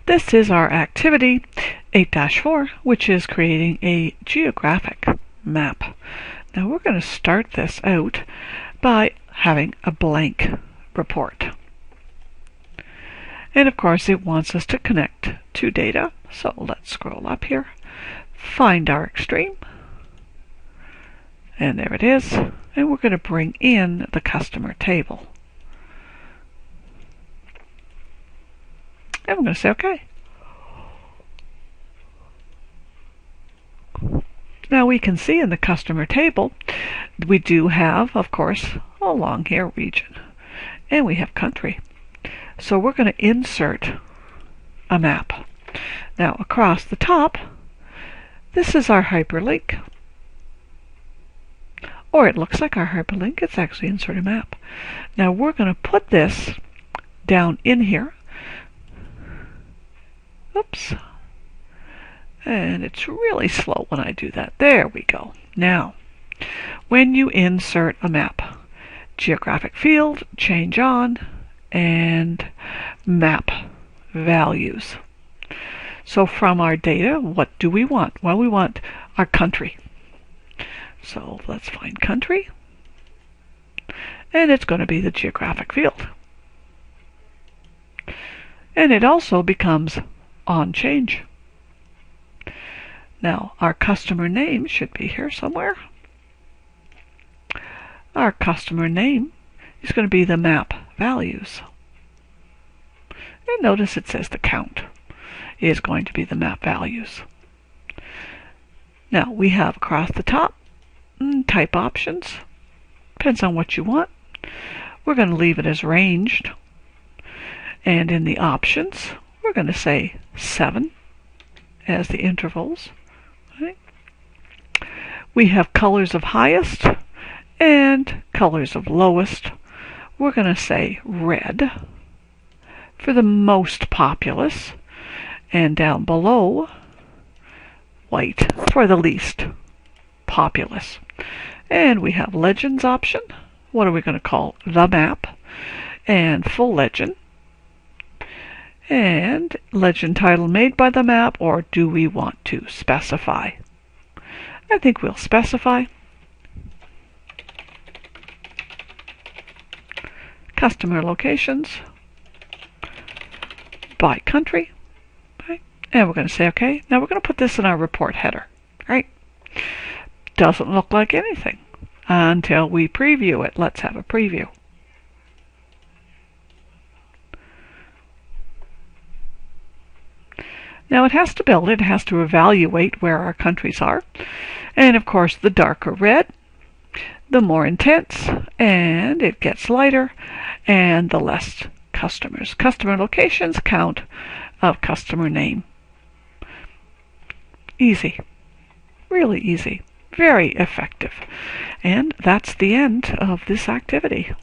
This is our activity 8-4, which is creating a geographic map. Now we're going to start this out by having a blank report. And of course it wants us to connect to data, so let's scroll up here, find our extreme, and there it is, and we're going to bring in the customer table. And we're going to say OK. Now we can see in the customer table we do have, of course, along here region, and we have country. So we're going to insert a map. Now across the top, this is our hyperlink. Or it looks like our hyperlink, it's actually insert a map. Now we're going to put this down in here. Oops. And it's really slow when I do that. There we go. Now, when you insert a map, geographic field, change on, and map values. So from our data, what do we want? Well, we want our country. So let's find country. And it's going to be the geographic field. And it also becomes on change. Now our customer name should be here somewhere. Our customer name is going to be the map values. And notice it says the count is going to be the map values. Now we have across the top type options. Depends on what you want. We're going to leave it as ranged. And in the options, we're going to say 7 as the intervals. Right. We have colors of highest and colors of lowest. We're going to say red for the most populous, and down below white for the least populous. And we have legends option. What are we going to call the map? And full legend. And legend title made by the map, or do we want to specify? I think we'll specify. Customer locations by country. Okay. And we're going to say OK. Now we're going to put this in our report header. Right? Doesn't look like anything until we preview it. Let's have a preview. Now it has to build it has to evaluate where our countries are. And of course the darker red, the more intense, and it gets lighter, and the less customers. Customer locations, count of customer name. Easy. Really easy. Very effective. And that's the end of this activity.